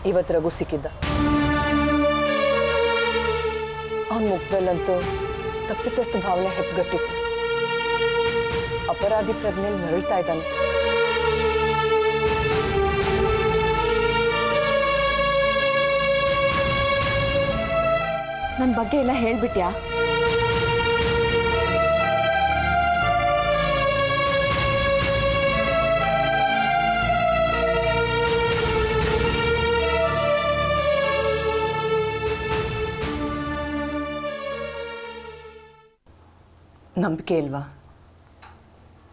ಇವತ್ತು ರಘು ಸಿಕ್ಕಿದ್ದ. ಅವನ ಮುಖದಲ್ಲಂತೂ ತಪ್ಪಿತಸ್ಥ ಭಾವನೆ ಹೆಪ್ಪುಗಟ್ಟಿತ್ತು. ಅಪರಾಧಿ ಪ್ರಜ್ಞೆಯಲ್ಲಿ ನರಳ್ತಾ ಇದ್ದಾನೆ. ನನ್ನ ಬಗ್ಗೆ ಎಲ್ಲ ಹೇಳ್ಬಿಟ್ಯಾ? ನಂಬಿಕೆ ಇಲ್ವಾ?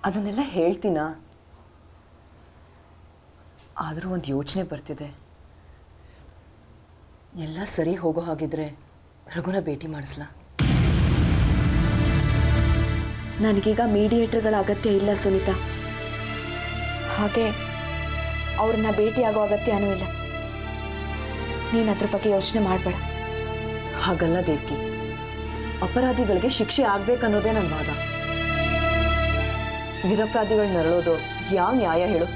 ಅದನ್ನೆಲ್ಲ ಹೇಳ್ತೀನಾ? ಆದರೂ ಒಂದು ಯೋಚನೆ ಬರ್ತಿದೆ. ಎಲ್ಲ ಸರಿ ಹೋಗೋ ಹಾಗಿದ್ರೆ ರಘುನ ಭೇಟಿ ಮಾಡಿಸ್ಲಾ? ನನಗೀಗ ಮೀಡಿಯೇಟರ್ಗಳ ಅಗತ್ಯ ಇಲ್ಲ ಸುನೀತಾ. ಹಾಗೆ ಅವ್ರನ್ನ ಭೇಟಿಯಾಗೋ ಅಗತ್ಯನೂ ಇಲ್ಲ. ನೀನು ಅದ್ರ ಬಗ್ಗೆ ಯೋಚನೆ ಮಾಡಬೇಡ. ಹಾಗಲ್ಲ ದೇವ್ಕಿ, ಅಪರಾಧಿಗಳಿಗೆ ಶಿಕ್ಷೆ ಆಗ್ಬೇಕನ್ನೋದೇ ನನ್ನ ವಾದ. ನಿರಪರಾಧಿಗಳು ನರಳೋದು ಯಾವ ನ್ಯಾಯ ಹೇಳು?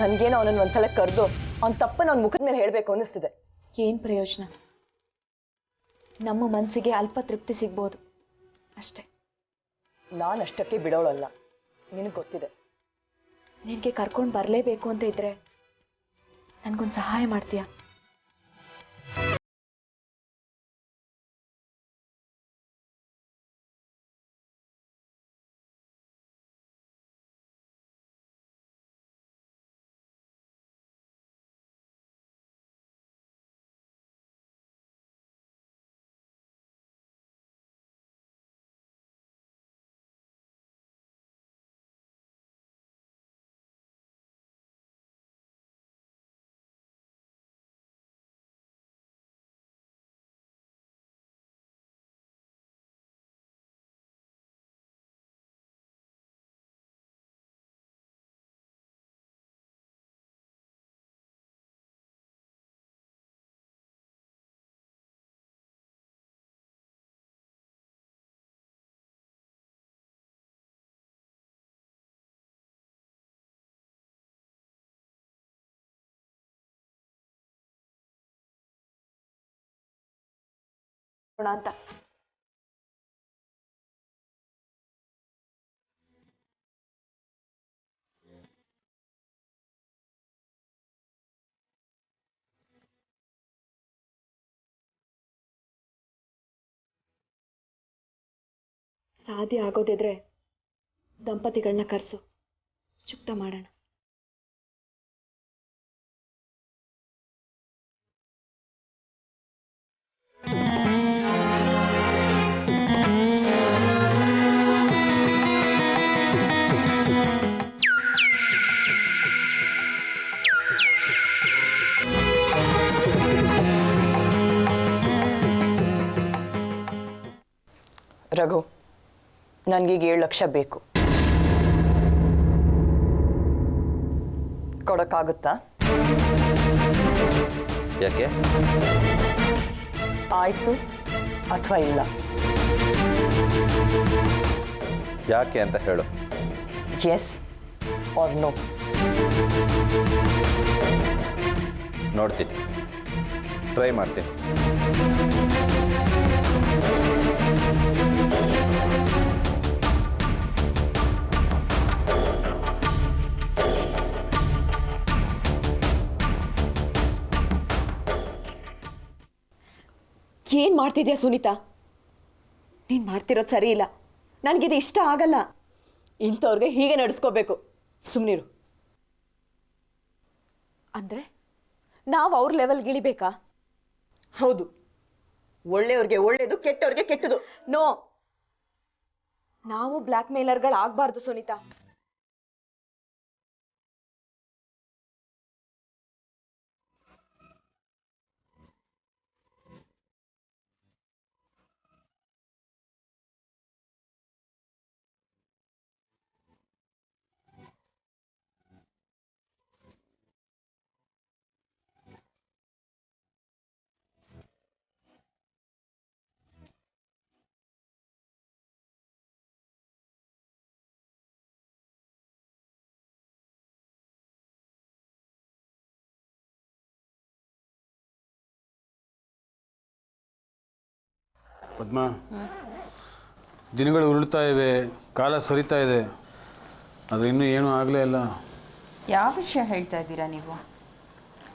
ನನಗೇನೋ ಅವನನ್ನು ಒಂದ್ಸಲ ಕರೆದು ಅವನ ತಪ್ಪನ್ನು ಅವನ ಮುಖದ ಮೇಲೆ ಹೇಳಬೇಕು ಅನ್ನಿಸ್ತಿದೆ. ಏನು ಪ್ರಯೋಜನ? ನಮ್ಮ ಮನಸ್ಸಿಗೆ ಅಲ್ಪ ತೃಪ್ತಿ ಸಿಗ್ಬೋದು ಅಷ್ಟೇ. ನಾನು ಅಷ್ಟಕ್ಕೆ ಬಿಡೋಳಲ್ಲ, ನಿನಗೆ ಗೊತ್ತಿದೆ. ನಿನಗೆ ಕರ್ಕೊಂಡು ಬರಲೇಬೇಕು ಅಂತ ಇದ್ರೆ ನನಗೊಂದು ಸಹಾಯ ಮಾಡ್ತೀಯಾ? ಅಂತ ಸಾಧ್ಯ ಆಗೋದಿದ್ರೆ ದಂಪತಿಗಳನ್ನ ಕರೆಸು, ಚುಕ್ತ ಮಾಡೋಣ. ರಘು, ನನಗೀಗ 7 ಲಕ್ಷ ಬೇಕು. ಕೊಡೋಕ್ಕಾಗುತ್ತಾ? ಯಾಕೆ? ಆಯಿತು ಅಥವಾ ಇಲ್ಲ? ಯಾಕೆ ಅಂತ ಹೇಳು. Yes or no? ನೋಡ್ತೀನಿ, ಟ್ರೈ ಮಾಡ್ತೀನಿ. ಏನ್ ಮಾಡ್ತಿದ್ಯಾ ಸುನೀತಾ? ನೀನ್ ಮಾಡ್ತಿರೋದು ಸರಿ ಇಲ್ಲ. ನನಗಿದು ಇಷ್ಟ ಆಗಲ್ಲ. ಇಂಥವ್ರಿಗೆ ಹೀಗೆ ನಡೆಸ್ಕೋಬೇಕು. ಸುಮ್ಮನಿರು. ಅಂದ್ರೆ ನಾವು ಅವ್ರ ಲೆವೆಲ್ಗೆ ಇಳಿಬೇಕಾ? ಹೌದು, ಒಳ್ಳೆಯವ್ರಿಗೆ ಒಳ್ಳೇದು, ಕೆಟ್ಟವ್ರಿಗೆ ಕೆಟ್ಟದು. ನೋ, ನಾವು ಬ್ಲ್ಯಾಕ್ ಮೇಲರ್ಗಳಾಗಬಾರ್ದು ಸುನೀತಾ. ಪದ್ಮ, ದಿನಗಳು ಉರುಳ್ತಾ ಇವೆ, ಕಾಲ ಸರಿತಾ ಇದೆ, ಆದರೆ ಇನ್ನೂ ಏನೂ ಆಗಲೇ ಇಲ್ಲ. ಯಾವ ವಿಷಯ ಹೇಳ್ತಾ ಇದ್ದೀರಾ ನೀವು?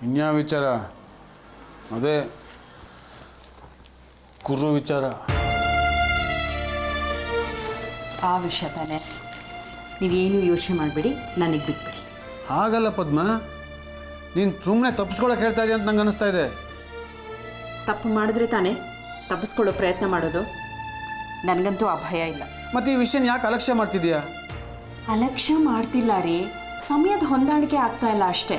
ಇನ್ಯಾವ ವಿಚಾರ? ಅದೇ ಕುರ್ರು ವಿಚಾರ. ಆ ವಿಷಯ ತಾನೇ. ನೀವೇನು ಯೋಚನೆ ಮಾಡಬೇಡಿ, ನನಗೆ ಬಿಟ್ಬಿಡಿ. ಹಾಗಲ್ಲ ಪದ್ಮ, ನೀನು ಸುಮ್ಮನೆ ತಪ್ಪಿಸ್ಕೊಳಕ್ಕೆ ಹೇಳ್ತಾ ಇದೆಯಾ ಅಂತ ನಂಗೆ ಅನಿಸ್ತಾ ಇದೆ. ತಪ್ಪು ಮಾಡಿದ್ರೆ ತಾನೇ ತಪ್ಪಿಸ್ಕೊಳ್ಳೋ ಪ್ರಯತ್ನ ಮಾಡೋದು. ನನಗಂತೂ ಆ ಭಯ ಇಲ್ಲ. ಮತ್ತು ಈ ವಿಷಯನ ಯಾಕೆ ಅಲಕ್ಷ್ಯ ಮಾಡ್ತಿದ್ಯಾ? ಅಲಕ್ಷ್ಯ ಮಾಡ್ತಿಲ್ಲ ರೀ, ಸಮಯದ ಹೊಂದಾಣಿಕೆ ಆಗ್ತಾ ಇಲ್ಲ ಅಷ್ಟೇ.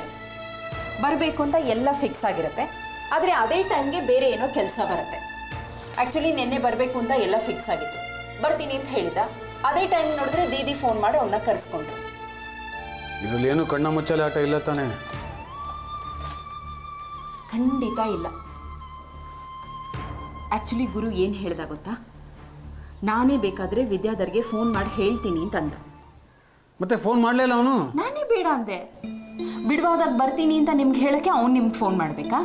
ಬರಬೇಕು ಅಂತ ಎಲ್ಲ ಫಿಕ್ಸ್ ಆಗಿರುತ್ತೆ, ಆದರೆ ಅದೇ ಟೈಮ್ಗೆ ಬೇರೆ ಏನೋ ಕೆಲಸ ಬರುತ್ತೆ. ಆ್ಯಕ್ಚುಲಿ ನಿನ್ನೆ ಬರಬೇಕು ಅಂತ ಎಲ್ಲ ಫಿಕ್ಸ್ ಆಗಿತ್ತು, ಬರ್ತೀನಿ ಅಂತ ಹೇಳಿದ. ಅದೇ ಟೈಮ್ ನೋಡಿದ್ರೆ ದೀದಿ ಫೋನ್ ಮಾಡಿ ಅವನ್ನ ಕರೆಸ್ಕೊಂಡ್ರು. ಇದರಲ್ಲಿ ಏನು ಕಣ್ಣ ಮುಚ್ಚಾಲೆ ಆಟ ಇಲ್ಲ ತಾನೇ? ಖಂಡಿತ ಇಲ್ಲ. ಆ್ಯಕ್ಚುಲಿ ಗುರು ಏನು ಹೇಳ್ದ ಗೊತ್ತಾ, ನಾನೇ ಬೇಕಾದರೆ ವಿದ್ಯಾಧರ್ಗೆ ಫೋನ್ ಮಾಡಿ ಹೇಳ್ತೀನಿ ಅಂತಂದ. ಮತ್ತೆ ಫೋನ್ ಮಾಡಲಿಲ್ಲ ಅವನು? ನಾನೇ ಬೇಡ ಅಂದೆ. ಬಿಡುವಾದಾಗ ಬರ್ತೀನಿ ಅಂತ ನಿಮ್ಗೆ ಹೇಳೋಕ್ಕೆ ಅವ್ನು ನಿಮ್ಗೆ ಫೋನ್ ಮಾಡಬೇಕಾ?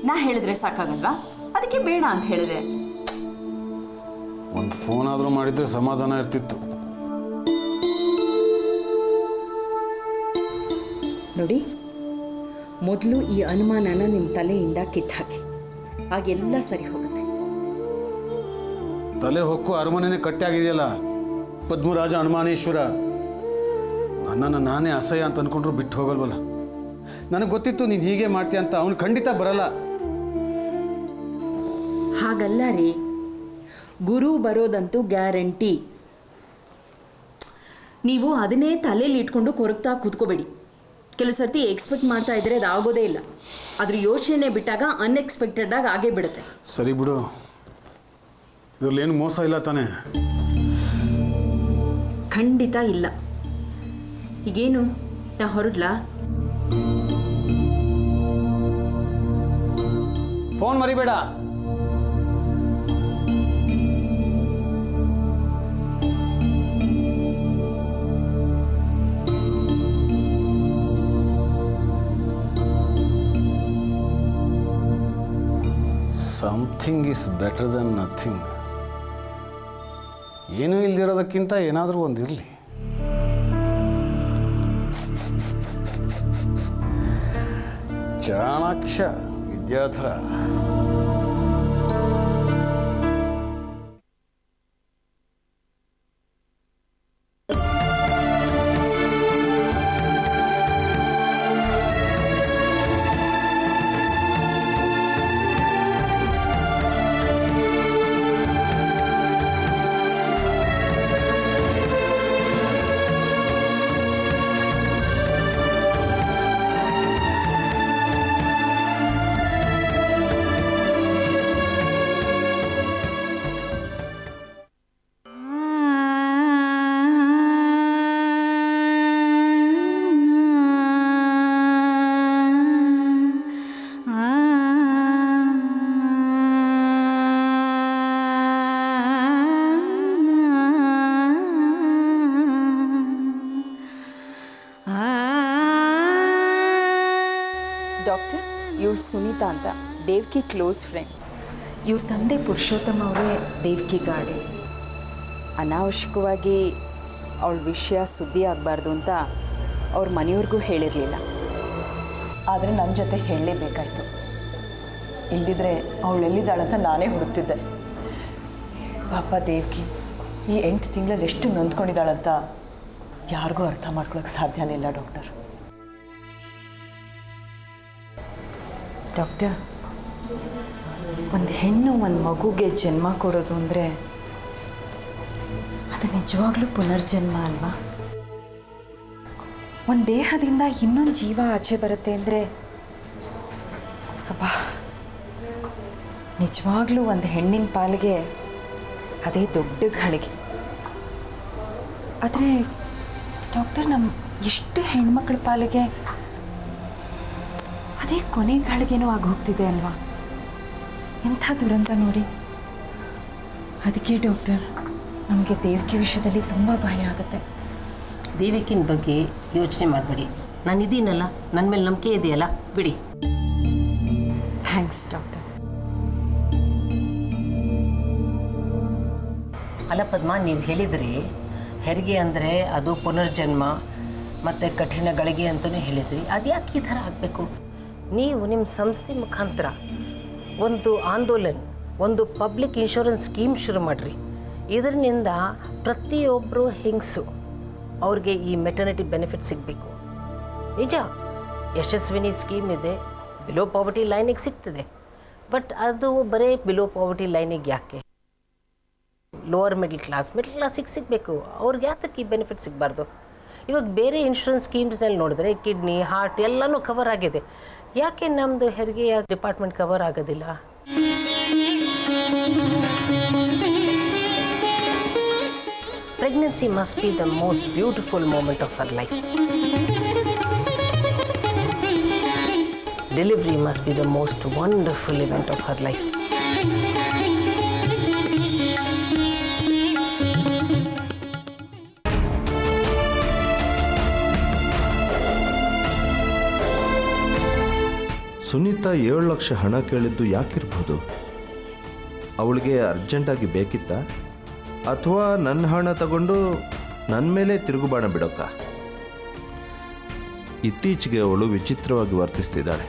ನಾ ಹೇಳಿದ್ರೆ ಸಾಕಾಗಲ್ವಾ? ಅದಕ್ಕೆ ಬೇಡ ಅಂತ ಹೇಳಿದೆ. ಒಂದು ಫೋನ್ ಆದರೂ ಮಾಡಿದರೆ ಸಮಾಧಾನ ಇರ್ತಿತ್ತು. ನೋಡಿ, ಮೊದಲು ಈ ಅನುಮಾನನ ನಿಮ್ಮ ತಲೆಯಿಂದ ಕಿತ್ತಾಕಿ, ಆಗೆಲ್ಲ ಸರಿ ಹೋಗುತ್ತೆ. ತಲೆ ಹೊಕ್ಕು ಅರಮನೆನೇ ಕಟ್ಟಾಗಿದೆಯಲ್ಲ ಪದ್ಮರಾಜ ಅನುಮಾನೇಶ್ವರ. ನನ್ನನ್ನು ನಾನೇ ಅಸಹ್ಯ ಅಂತ ಅಂದ್ಕೊಂಡ್ರು ಬಿಟ್ಟು ಹೋಗಲ್ವಲ್ಲ. ನನಗೆ ಗೊತ್ತಿತ್ತು ನೀನು ಹೀಗೆ ಮಾಡ್ತೀಯ ಅಂತ. ಅವನು ಖಂಡಿತ ಬರಲ್ಲ. ಹಾಗಲ್ಲ ರೀ, ಗುರು ಬರೋದಂತೂ ಗ್ಯಾರಂಟಿ. ನೀವು ಅದನ್ನೇ ತಲೆಯಲ್ಲಿ ಇಟ್ಕೊಂಡು ಕೊರಗ್ತಾ ಕೂತ್ಕೋಬೇಡಿ. ಕೆಲವು ಸರ್ತಿ ಎಕ್ಸ್ಪೆಕ್ಟ್ ಮಾಡ್ತಾ ಇದ್ರೆ ಅದು ಆಗೋದೇ ಇಲ್ಲ. ಅದ್ರ ಯೋಚನೆ ಬಿಟ್ಟಾಗ ಅನ್ಎಕ್ಸ್ಪೆಕ್ಟೆಡ್ ಆಗಿ ಆಗೇ ಬಿಡುತ್ತೆ. ಸರಿ ಬಿಡು, ಇದರಲ್ಲಿ ಏನು ಮೋಸ ಇಲ್ಲ ತಾನೇ? ಖಂಡಿತ ಇಲ್ಲ. ಈಗೇನು, ನಾ ಹೊರಡ್ಲಾ? ಫೋನ್ ಮರಿಬೇಡ. Something is better than nothing. ಏನೂ ಇಲ್ದಿರೋದಕ್ಕಿಂತ ಏನಾದರೂ ಒಂದಿರಲಿ. ಚಾಣಾಕ್ಷ ವಿದ್ಯಾಧರ. ಡಾಕ್ಟರ್, ಇವಳು ಸುನೀತಾ ಅಂತ, ದೇವ್ಕಿ ಕ್ಲೋಸ್ ಫ್ರೆಂಡ್. ಇವ್ರ ತಂದೆ ಪುರುಷೋತ್ತಮ ಅವರೇ ದೇವ್ಕಿ ಗಾಡಿ. ಅನಾವಶ್ಯಕವಾಗಿ ಅವಳ ವಿಷಯ ಸುದ್ದಿ ಆಗಬಾರ್ದು ಅಂತ ಅವ್ರ ಮನೆಯವ್ರಿಗೂ ಹೇಳಿರಲಿಲ್ಲ. ಆದರೆ ನನ್ನ ಜೊತೆ ಹೇಳಲೇಬೇಕಾಯ್ತು. ಇಲ್ದಿದ್ರೆ ಅವಳೆಲ್ಲಿದ್ದಾಳಂತ ನಾನೇ ಹುಡುಕ್ತಿದ್ದೆ. ಪಾಪ ದೇವ್ಕಿ ಈ 8 ತಿಂಗಳಲ್ಲಿ ಎಷ್ಟು ನೊಂದ್ಕೊಂಡಿದ್ದಾಳಂತ ಯಾರಿಗೂ ಅರ್ಥ ಮಾಡ್ಕೊಳಕ್ಕೆ ಸಾಧ್ಯನೇ ಇಲ್ಲ ಡಾಕ್ಟರ್. ಡಾಕ್ಟರ್, ಒಂದು ಹೆಣ್ಣು ಒಂದು ಮಗುಗೆ ಜನ್ಮ ಕೊಡೋದು ಅಂದರೆ ಅದು ನಿಜವಾಗ್ಲೂ ಪುನರ್ಜನ್ಮ ಅಲ್ವಾ? ಒಂದು ದೇಹದಿಂದ ಇನ್ನೊಂದು ಜೀವ ಆಚೆ ಬರುತ್ತೆ ಅಂದರೆ ಅಬ್ಬಾ, ನಿಜವಾಗ್ಲೂ ಒಂದು ಹೆಣ್ಣಿನ ಪಾಲಿಗೆ ಅದೇ ದೊಡ್ಡ ಗಳಿಗೆ. ಆದರೆ ಡಾಕ್ಟರ್, ನಮ್ಮ ಎಷ್ಟು ಹೆಣ್ಮಕ್ಳ ಪಾಲಿಗೆ ಅದೇ ಕೊನೆ ಗಳಿಗೆನೂ ಆಗಿ ಹೋಗ್ತಿದೆ ಅಲ್ವಾ? ಎಂಥ ದುರಂತ ನೋಡಿ. ಅದಕ್ಕೆ ಡಾಕ್ಟರ್, ನಮಗೆ ದೇವಕಿ ವಿಷಯದಲ್ಲಿ ತುಂಬ ಭಯ ಆಗುತ್ತೆ. ದೇವಿಕಿನ ಬಗ್ಗೆ ಯೋಚನೆ ಮಾಡಬೇಡಿ, ನಾನಿದ್ದೀನಲ್ಲ, ನನ್ನ ಮೇಲೆ ನಂಬಿಕೆ ಇದೆಯಲ್ಲ, ಬಿಡಿ. Thanks doctor. ಅಲ್ಲ ಪದ್ಮ, ನೀವು ಹೇಳಿದ್ರಿ ಹೆರಿಗೆ ಅಂದರೆ ಅದು ಪುನರ್ಜನ್ಮ ಮತ್ತು ಕಠಿಣ ಗಳಿಗೆ ಅಂತಲೂ ಹೇಳಿದ್ರಿ. ಅದ್ಯಾಕೆ ಈ ಥರ ಆಗಬೇಕು? ನೀವು ನಿಮ್ಮ ಸಂಸ್ಥೆ ಮುಖಾಂತರ ಒಂದು ಆಂದೋಲನ, ಒಂದು ಪಬ್ಲಿಕ್ ಇನ್ಶೂರೆನ್ಸ್ ಸ್ಕೀಮ್ ಶುರು ಮಾಡಿರಿ. ಇದರಿಂದ ಪ್ರತಿಯೊಬ್ಬರು ಹೆಂಗಸು ಅವ್ರಿಗೆ ಈ ಮೆಟರ್ನಿಟಿ ಬೆನಿಫಿಟ್ ಸಿಗಬೇಕು. ನಿಜ, ಯಶಸ್ವಿನಿ ಸ್ಕೀಮ್ ಇದೆ, ಬಿಲೋ ಪಾವರ್ಟಿ ಲೈನಿಗೆ ಸಿಗ್ತದೆ. ಬಟ್ ಅದು ಬರೀ ಬಿಲೋ ಪಾವರ್ಟಿ ಲೈನಿಗೆ ಯಾಕೆ? ಲೋವರ್ ಮಿಡ್ಲ್ ಕ್ಲಾಸಿಗೆ ಸಿಗಬೇಕು. ಅವ್ರಿಗೆ ಯಾತಕ್ಕೆ ಈ ಬೆನಿಫಿಟ್ ಸಿಗಬಾರ್ದು? ಇವಾಗ ಬೇರೆ ಇನ್ಶೂರೆನ್ಸ್ ಸ್ಕೀಮ್ಸ್ನಲ್ಲಿ ನೋಡಿದ್ರೆ ಕಿಡ್ನಿ, ಹಾರ್ಟ್ ಎಲ್ಲನೂ ಕವರ್ ಆಗಿದೆ. ಯಾಕೆ ನಮ್ಮದು ಹೆರಿಗೆಯ ಡಿಪಾರ್ಟ್ಮೆಂಟ್ ಕವರ್ ಆಗೋದಿಲ್ಲ? Pregnancy must be the most beautiful moment of her life. Delivery must be the most wonderful event of her life. Sunita 7 lakh ಹಣ ಕೇಳಿದ್ದು ಯಾಕಿರ್ಬೋದು? ಅವಳಿಗೆ ಅರ್ಜೆಂಟಾಗಿ ಬೇಕಿತ್ತಾ, ಅಥವಾ ನನ್ನ ಹಣ ತಗೊಂಡು ನನ್ನ ಮೇಲೆ ತಿರುಗುಬಾಣ ಬಿಡೋಕ್ಕ? ಇತ್ತೀಚೆಗೆ ಅವಳು ವಿಚಿತ್ರವಾಗಿ ವರ್ತಿಸ್ತಿದ್ದಾಳೆ.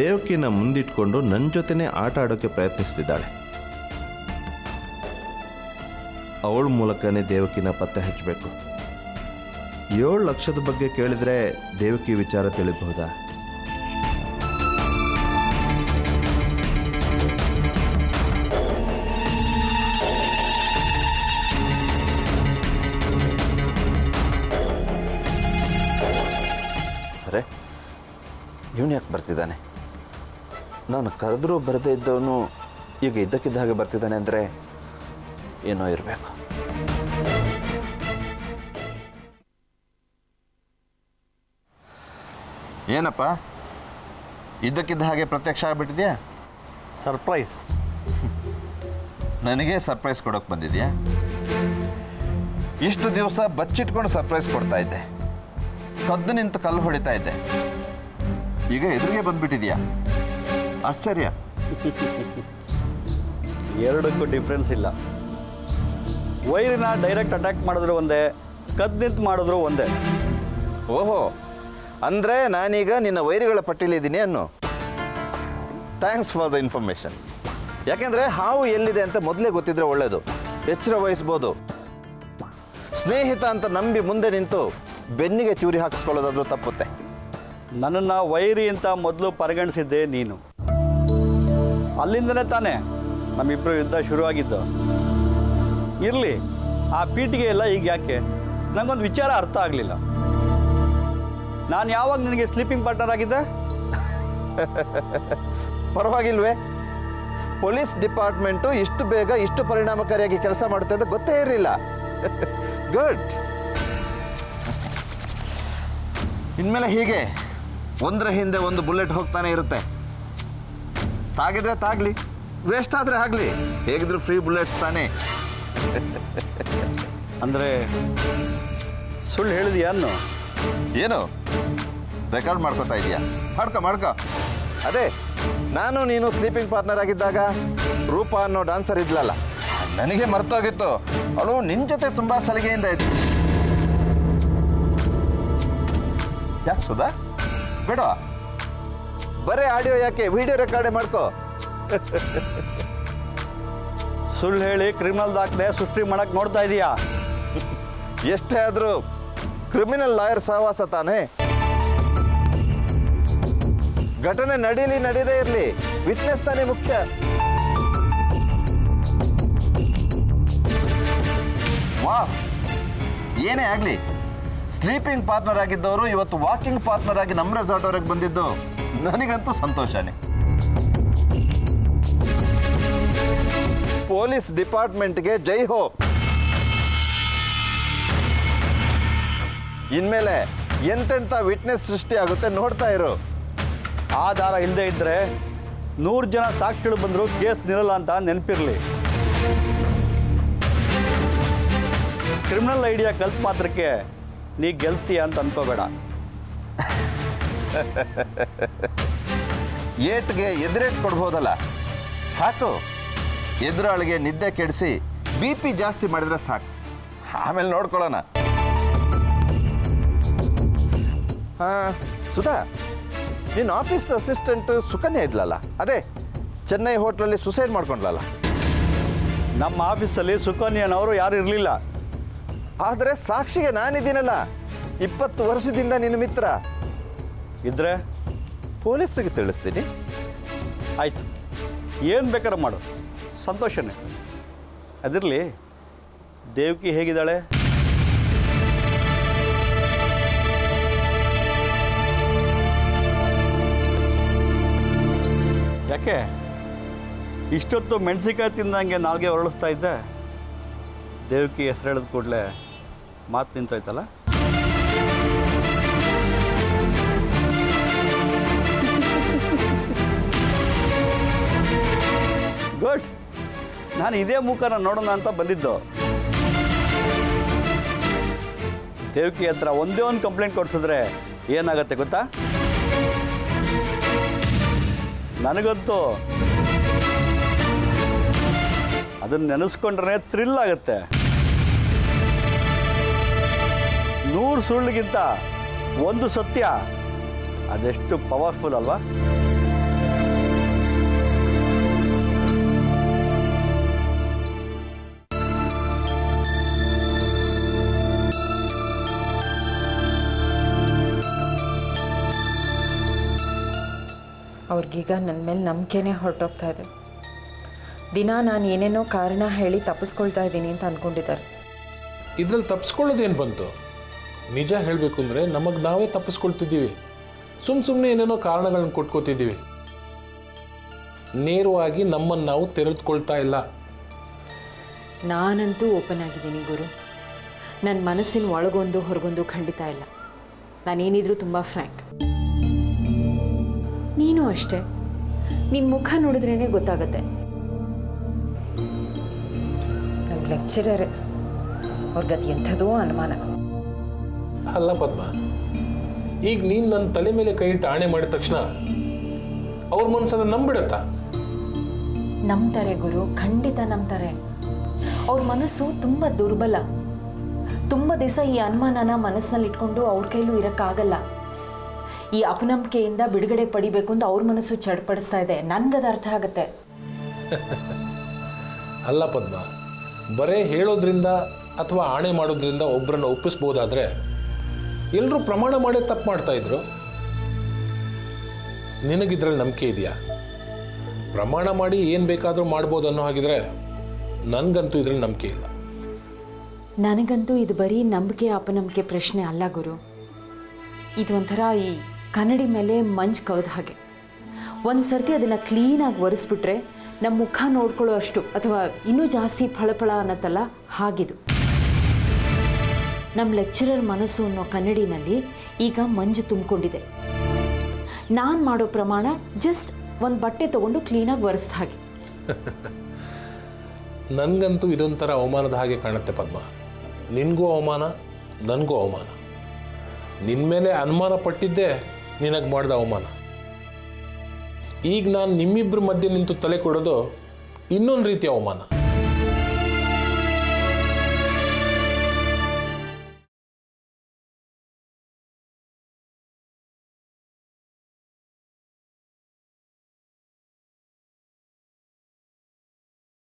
ದೇವಕಿನ ಮುಂದಿಟ್ಕೊಂಡು ನನ್ನ ಜೊತೆನೇ ಆಟ ಆಡೋಕ್ಕೆ ಪ್ರಯತ್ನಿಸ್ತಿದ್ದಾಳೆ. ಅವಳ ಮೂಲಕನೇ ದೇವಕಿನ ಪತ್ತೆ ಹಚ್ಚಬೇಕು. 7 ಲಕ್ಷದ ಬಗ್ಗೆ ಕೇಳಿದರೆ ದೇವಕಿ ವಿಚಾರ ತಿಳಿಬಹುದಾ? ಇವನು ಯಾಕೆ ಬರ್ತಿದ್ದಾನೆ? ನಾನು ಕರೆದ್ರೂ ಬರದೇ ಇದ್ದವನು ಈಗ ಇದ್ದಕ್ಕಿದ್ದ ಹಾಗೆ ಬರ್ತಿದ್ದಾನೆ ಅಂದರೆ ಏನೋ ಇರಬೇಕು. ಏನಪ್ಪ ಇದ್ದಕ್ಕಿದ್ದ ಹಾಗೆ ಪ್ರತ್ಯಕ್ಷ ಆಗಿಬಿಟ್ಟಿದ್ಯಾ? ಸರ್ಪ್ರೈಸ್. ನನಗೆ ಸರ್ಪ್ರೈಸ್ ಕೊಡೋಕೆ ಬಂದಿದ್ಯಾ? ಇಷ್ಟು ದಿವಸ ಬಚ್ಚಿಟ್ಕೊಂಡು ಸರ್ಪ್ರೈಸ್ ಕೊಡ್ತಾ ಇದ್ದೆ, ಕದ್ದು ನಿಂತು ಕಲ್ಲು ಹೊಡಿತಾ ಇದ್ದೆ, ಈಗ ಎದುರಿಗೆ ಬಂದ್ಬಿಟ್ಟಿದ್ಯಾ? ಆಶ್ಚರ್ಯ. ಎರಡಕ್ಕೂ ಡಿಫ್ರೆನ್ಸ್ ಇಲ್ಲ. ವೈರಿನ ಡೈರೆಕ್ಟ್ ಅಟ್ಯಾಕ್ ಮಾಡಿದ್ರು ಒಂದೇ, ಕದ್ದು ನಿಂತು ಮಾಡಿದ್ರು ಒಂದೇ. ಓಹೋ, ಅಂದರೆ ನಾನೀಗ ನಿನ್ನ ವೈರಿಗಳ ಪಟ್ಟಿಲಿದ್ದೀನಿ ಅನ್ನೋ. Thanks for the information. ಯಾಕೆಂದರೆ ಹಾವು ಎಲ್ಲಿದೆ ಅಂತ ಮೊದಲೇ ಗೊತ್ತಿದ್ರೆ ಒಳ್ಳೆಯದು, ಎಚ್ಚರ ವಹಿಸ್ಬೋದು. ಸ್ನೇಹಿತ ಅಂತ ನಂಬಿ ಮುಂದೆ ನಿಂತು ಬೆನ್ನಿಗೆ ಚೂರಿ ಹಾಕಿಸ್ಕೊಳ್ಳೋದಾದ್ರೂ ತಪ್ಪುತ್ತೆ. ನನ್ನನ್ನು ವೈರಿ ಅಂತ ಮೊದಲು ಪರಿಗಣಿಸಿದ್ದೆ ನೀನು. ಅಲ್ಲಿಂದಲೇ ತಾನೇ ನಮ್ಮಿಬ್ಬರು ಯುದ್ಧ ಶುರುವಾಗಿದ್ದು. ಇರಲಿ, ಆ ಪೀಟಿಗೆ ಎಲ್ಲ ಈಗ ಯಾಕೆ? ನನಗೊಂದು ವಿಚಾರ ಅರ್ಥ ಆಗಲಿಲ್ಲ. ನಾನು ಯಾವಾಗ ನಿನಗೆ ಸ್ಲೀಪಿಂಗ್ ಪಾರ್ಟ್ನರ್ ಆಗಿದ್ದೆ? ಪರವಾಗಿಲ್ವೇ? ಪೊಲೀಸ್ ಡಿಪಾರ್ಟ್ಮೆಂಟು ಇಷ್ಟು ಬೇಗ ಇಷ್ಟು ಪರಿಣಾಮಕಾರಿಯಾಗಿ ಕೆಲಸ ಮಾಡುತ್ತೆ ಅಂತ ಗೊತ್ತೇ ಇರಲಿಲ್ಲ. ಗುಡ್. ಇನ್ಮೇಲೆ ಹೀಗೆ ಒಂದರ ಹಿಂದೆ ಒಂದು ಬುಲೆಟ್ ಹೋಗ್ತಾನೆ ಇರುತ್ತೆ. ತಾಗಿದ್ರೆ ತಾಗಲಿ, ವೇಸ್ಟ್ ಆದರೆ ಆಗಲಿ, ಹೇಗಿದ್ರು ಫ್ರೀ ಬುಲೆಟ್ಸ್ ತಾನೇ. ಅಂದರೆ ಸುಳ್ಳು ಹೇಳಿದೆಯಾ ಅನ್ನೋ? ಏನು ರೆಕಾರ್ಡ್ ಮಾಡ್ಕೋತಾ ಇದೆಯಾ? ಮಾಡ್ಕೊ. ಅದೇ ನಾನು ನೀನು ಸ್ಲೀಪಿಂಗ್ ಪಾರ್ಟ್ನರ್ ಆಗಿದ್ದಾಗ ರೂಪಾ ಅನ್ನೋ ಡಾನ್ಸರ್ ಇದ್ಲಲ್ಲ, ನನಗೆ ಮರ್ತೋಗಿತ್ತು. ಅವಳು ನಿನ್ನ ಜೊತೆ ತುಂಬ ಸಲಿಗೆಯಿಂದ ಇದ್ಲು. ಯಾಕೆ ಸುಧಾ? ಬೇಡ, ಬರೀ ಆಡಿಯೋ ಯಾಕೆ, ವಿಡಿಯೋ ರೆಕಾರ್ಡೇ ಮಾಡ್ಕೋ. ಸುಳ್ಳು ಹೇಳಿ ಕ್ರಿಮಿನಲ್ ದಾಖಲೆ ಸೃಷ್ಟಿ ಮಾಡಕ್ಕೆ ನೋಡ್ತಾ ಇದೀಯಾ? ಎಷ್ಟೇ ಆದರೂ ಕ್ರಿಮಿನಲ್ ಲಾಯರ್ ಸಹವಾಸ ತಾನೇ. ಘಟನೆ ನಡೀಲಿ ನಡೀದೇ ಇರಲಿ, ವಿಟ್ನೆಸ್ ತಾನೇ ಮುಖ್ಯ. ವಾಹ್, ಏನೇ ಆಗಲಿ, ಸ್ಲೀಪಿಂಗ್ ಪಾರ್ಟ್ನರ್ ಆಗಿದ್ದವರು ಇವತ್ತು ವಾಕಿಂಗ್ ಪಾರ್ಟ್ನರ್ ಆಗಿ ನಮ್ಮ ರೆಸಾರ್ಟ್ ಅವ್ರಿಗೆ ಬಂದಿದ್ದು ನನಗಂತೂ ಸಂತೋಷನೇ. ಪೊಲೀಸ್ ಡಿಪಾರ್ಟ್ಮೆಂಟ್ಗೆ ಜೈ ಹೋ. ಇನ್ಮೇಲೆ ಎಂತೆಂಥ ವಿಟ್ನೆಸ್ ಸೃಷ್ಟಿ ಆಗುತ್ತೆ ನೋಡ್ತಾ ಇರು. ಆಧಾರ ಇಲ್ಲದೆ ಇದ್ದರೆ 100 ಜನ ಸಾಕ್ಷಿಗಳು ಬಂದರೂ ಕೇಸ್ ನಿಲ್ಲಲ್ಲ ಅಂತ ನೆನಪಿರಲಿ. ಕ್ರಿಮಿನಲ್ ಐಡಿಯಾ ಕಲ್ತ್ ಮಾತ್ರಕ್ಕೆ ನೀ ಗೆಲ್ತೀಯ ಅಂತ ಅನ್ಕೋಬೇಡ. ಏಟ್ಗೆ ಎದುರೇಟ್ ಕೊಡ್ಬೋದಲ್ಲ, ಸಾಕು. ಎದುರಾಳಿಗೆ ನಿದ್ದೆ ಕೆಡಿಸಿ BP ಜಾಸ್ತಿ ಮಾಡಿದ್ರೆ ಸಾಕು, ಆಮೇಲೆ ನೋಡ್ಕೊಳ್ಳೋಣ. ಹಾಂ ಸುಧಾ, ನಿನ್ನ ಆಫೀಸ್ ಅಸಿಸ್ಟೆಂಟ್ ಸುಕನ್ಯಾ ಇದ್ಲಲ್ಲ, ಅದೇ ಚೆನ್ನೈ ಹೋಟ್ಲಲ್ಲಿ ಸುಸೈಡ್ ಮಾಡ್ಕೊಂಡ್ಲಲ್ಲ. ನಮ್ಮ ಆಫೀಸಲ್ಲಿ ಸುಕನ್ಯನವರು ಯಾರು ಇರಲಿಲ್ಲ. ಆದರೆ ಸಾಕ್ಷಿಗೆ ನಾನಿದ್ದೀನಲ್ಲ, 20 ವರ್ಷದಿಂದ ನಿನ್ನ ಮಿತ್ರ. ಇದ್ರೆ ಪೊಲೀಸರಿಗೆ ತಿಳಿಸ್ತೀನಿ. ಆಯಿತು, ಏನು ಬೇಕಾದ್ರೆ ಮಾಡು, ಸಂತೋಷನೇ. ಅದಿರಲಿ, ದೇವಕಿ ಹೇಗಿದ್ದಾಳೆ? ಯಾಕೆ ಇಷ್ಟೊತ್ತು ಮೆಣಸಿಕಾಯಿ ತಿಂದಂಗೆ ನಾಲ್ಗೆ ಹೊರಳಿಸ್ತಾ ಇದ್ದೆ? ದೇವಕಿ ಹೆಸರು ಹೇಳಿದ ಕೂಡಲೇ ಮಾತು ನಿಂತೋಯ್ತಲ್ಲ. ಗುಡ್, ನಾನು ಇದೇ ಮುಖನ ನೋಡೋಣ ಅಂತ ಬಂದಿದ್ದು. ದೇವಕಿ ಹತ್ರ ಒಂದೇ ಒಂದು ಕಂಪ್ಲೇಂಟ್ ಕೊಡಿಸಿದ್ರೆ ಏನಾಗತ್ತೆ ಗೊತ್ತಾ? ನನಗಂತೂ ಅದನ್ನು ನೆನೆಸ್ಕೊಂಡ್ರೆ ಥ್ರಿಲ್ ಆಗುತ್ತೆ. 100 ಸುಳ್ಳಿಗಿಂತ ಒಂದು ಸತ್ಯ ಅದೆಷ್ಟು ಪವರ್ಫುಲ್ ಅಲ್ವಾ? ಅವ್ರಿಗೀಗ ನನ್ನ ಮೇಲೆ ನಂಬಿಕೆನೇ ಹೊರಟೋಗ್ತಾ ಇದೆ. ದಿನ ನಾನು ಏನೇನೋ ಕಾರಣ ಹೇಳಿ ತಪ್ಪಿಸ್ಕೊಳ್ತಾ ಇದ್ದೀನಿ ಅಂತ ಅಂದ್ಕೊಂಡಿದ್ದಾರೆ. ಇದರಲ್ಲಿ ತಪ್ಪಿಸ್ಕೊಳ್ಳೋದೇನು ಬಂತು? ನಿಜ ಹೇಳಬೇಕು ಅಂದರೆ ನಮಗೆ ನಾವೇ ತಪ್ಪಿಸ್ಕೊಳ್ತಿದ್ದೀವಿ. ಸುಮ್ಮನೆ ಏನೇನೋ ಕಾರಣಗಳನ್ನ ಕೊಟ್ಕೋತಿದ್ದೀವಿ. ನೇರವಾಗಿ ನಮ್ಮನ್ನು ನಾವು ತೆರೆದುಕೊಳ್ತಾ ಇಲ್ಲ. ನಾನಂತೂ ಓಪನ್ ಆಗಿದ್ದೀನಿ ಗುರು. ನನ್ನ ಮನಸ್ಸಿನ ಒಳಗೊಂದು ಹೊರಗೊಂದು ಖಂಡಿತ ಇಲ್ಲ. ನಾನೇನಿದ್ರೂ ತುಂಬ ಫ್ರ್ಯಾಂಕ್. ನೀನು ಅಷ್ಟೇ. ನಿನ್ನ ಮುಖ ನೋಡಿದ್ರೇ ಗೊತ್ತಾಗತ್ತೆ. ನಮ್ಮ ಲೆಕ್ಚರರೇ, ಅವ್ರ ಗತಿ ಎಂಥದೋ ಅನುಮಾನ. ಅಲ್ಲ ಪದ್ಮ, ಈಗ ನೀನು ನನ್ನ ತಲೆ ಮೇಲೆ ಕೈ ಇಟ್ಟು ಆಣೆ ಮಾಡಿದ ತಕ್ಷಣ ಅವ್ರ ಮನಸ್ಸನ್ನು ನಂಬಿಡತ್ತಾ? ನಂಬ್ತಾರೆ ಗುರು, ಖಂಡಿತ ನಂಬ್ತಾರೆ. ಅವ್ರ ಮನಸ್ಸು ತುಂಬ ದುರ್ಬಲ. ತುಂಬ ದಿವಸ ಈ ಅನುಮಾನನ ಮನಸ್ಸಿನಲ್ಲಿ ಇಟ್ಕೊಂಡು ಅವ್ರ ಕೈಲೂ ಇರೋಕ್ಕಾಗಲ್ಲ. ಈ ಅಪನಂಬಿಕೆಯಿಂದ ಬಿಡುಗಡೆ ಪಡಿಬೇಕು ಅಂತ ಅವ್ರ ಮನಸ್ಸು ಚಡ್ಪಡಿಸ್ತಾ ಇದೆ. ನನ್ಗದು ಅರ್ಥ ಆಗುತ್ತೆ. ಅಲ್ಲ ಪದ್ಮ, ಬರೇ ಹೇಳೋದ್ರಿಂದ ಅಥವಾ ಆಣೆ ಮಾಡೋದ್ರಿಂದ ಒಬ್ಬರನ್ನು ಒಪ್ಪಿಸ್ಬೋದಾದ್ರೆ ಎಲ್ಲರೂ ಪ್ರಮಾಣ ಮಾಡೇ ತಪ್ಪು ಮಾಡ್ತಾ ಇದ್ರು. ನಿನಗಿದ್ರಲ್ಲಿ ನಂಬಿಕೆ ಇದೆಯಾ? ಪ್ರಮಾಣ ಮಾಡಿ ಏನು ಬೇಕಾದರೂ ಮಾಡ್ಬೋದು ಅನ್ನೋ ಹಾಗಿದ್ರೆ ನನಗಂತೂ ಇದ್ರಲ್ಲಿ ನಂಬಿಕೆ ಇಲ್ಲ. ನನಗಂತೂ ಇದು ಬರೀ ನಂಬಿಕೆ ಅಪನಂಬಿಕೆ ಪ್ರಶ್ನೆ ಅಲ್ಲ ಗುರು. ಇದು ಒಂಥರ ಈ ಕನ್ನಡಿ ಮೇಲೆ ಮಂಜು ಕವಿದ ಹಾಗೆ. ಒಂದು ಸರ್ತಿ ಅದನ್ನು ಕ್ಲೀನಾಗಿ ಒರೆಸ್ಬಿಟ್ರೆ ನಮ್ಮ ಮುಖ ನೋಡ್ಕೊಳ್ಳೋ ಅಷ್ಟು ಅಥವಾ ಇನ್ನೂ ಜಾಸ್ತಿ ಫಳಫಳ ಅನ್ನತ್ತಲ್ಲ, ಹಾಗಿದು. ನಮ್ಮ ಲೆಕ್ಚರರ್ ಮನಸ್ಸು ಅನ್ನೋ ಕನ್ನಡಿನಲ್ಲಿ ಈಗ ಮಂಜು ತುಂಬಿಕೊಂಡಿದೆ. ನಾನು ಮಾಡೋ ಪ್ರಮಾಣ ಜಸ್ಟ್ ಒಂದು ಬಟ್ಟೆ ತೊಗೊಂಡು ಕ್ಲೀನಾಗಿ ಒರೆಸ್ದ ಹಾಗೆ. ನನಗಂತೂ ಇದೊಂಥರ ಅವಮಾನದ ಹಾಗೆ ಕಾಣುತ್ತೆ ಪದ್ಮ. ನಿನಗೂ ಅವಮಾನ, ನನಗೂ ಅವಮಾನ. ನಿನ್ನ ಮೇಲೆ ಅನುಮಾನ ಪಟ್ಟಿದ್ದೆ ನಿನಗೆ ಮಾಡಿದ ಅವಮಾನ. ಈಗ ನಾನು ನಿಮ್ಮಿಬ್ಬರ ಮಧ್ಯೆ ನಿಂತು ತಲೆ ಕೊಡೋದು ಇನ್ನೊಂದು ರೀತಿಯ ಅವಮಾನ.